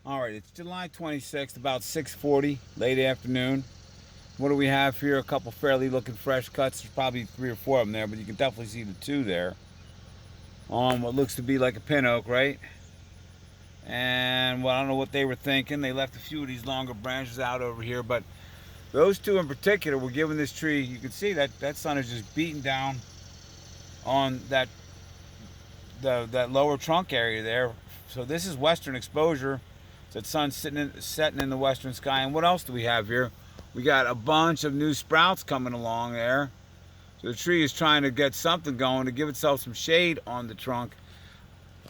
All right, it's July 26th, about 6:40, late afternoon. What do we have here? A couple fairly looking fresh cuts. There's probably 3 or 4 of them there, but you can definitely see the 2 there on what looks to be like a pin oak, right? And well, I don't know what they were thinking. They left a few of these longer branches out over here, but those 2 in particular were giving this tree. You can see that sun is just beating down on that lower trunk area there. So this is western exposure. That sun's setting in the western sky. And what else do we have here? We got a bunch of new sprouts coming along there. So the tree is trying to get something going to give itself some shade on the trunk.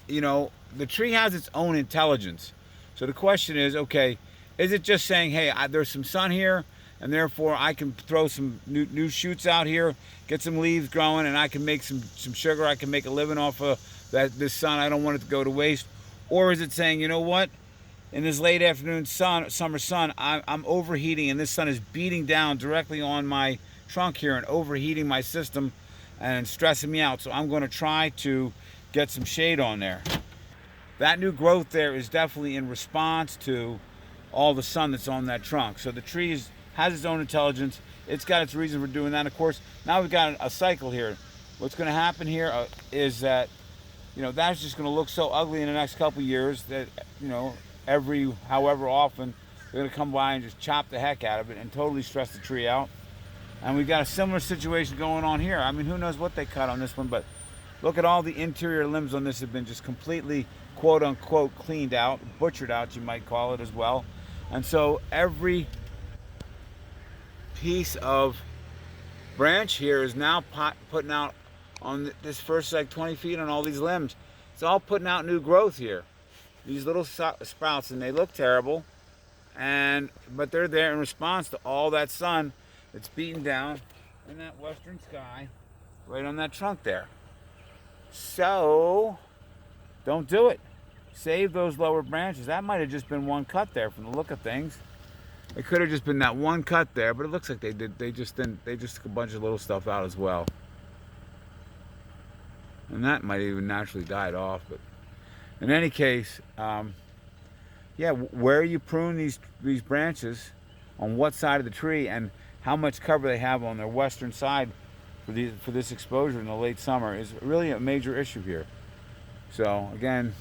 You know, the tree has its own intelligence. So the question is, okay, is it just saying, hey, there's some sun here, and therefore I can throw some new shoots out here, get some leaves growing, and I can make some sugar. I can make a living off of this sun. I don't want it to go to waste. Or is it saying, you know what? In this late afternoon summer sun, I'm overheating, and this sun is beating down directly on my trunk here and overheating my system and stressing me out. So I'm going to try to get some shade on there. That new growth there is definitely in response to all the sun that's on that trunk. So the tree has its own intelligence. It's got its reason for doing that. Of course, now we've got a cycle here. What's going to happen here is that, you know, that's just going to look so ugly in the next couple years that, you know, every however often they're going to come by and just chop the heck out of it and totally stress the tree out. And we've got a similar situation going on here. I mean, who knows what they cut on this one, but look at all the interior limbs on this have been just completely quote unquote cleaned out, butchered out, you might call it as well. And so every piece of branch here is now putting out on this first like 20 feet on all these limbs. It's all putting out new growth here. These little sprouts, and they look terrible, but they're there in response to all that sun that's beating down in that western sky right on that trunk there. So don't do it. Save those lower branches. That might have just been one cut there from the look of things. It could have just been that one cut there, but it looks like they just took a bunch of little stuff out as well. And that might even naturally died off, but in any case, yeah, where you prune these branches, on what side of the tree, and how much cover they have on their western side for this exposure in the late summer is really a major issue here. So again,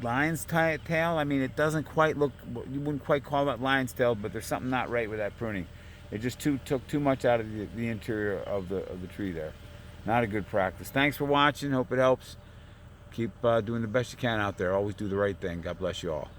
lion's tail. I mean, it doesn't quite look. You wouldn't quite call that lion's tail, but there's something not right with that pruning. It just took too much out of the interior of the tree there. Not a good practice. Thanks for watching. Hope it helps. Keep doing the best you can out there. Always do the right thing. God bless you all.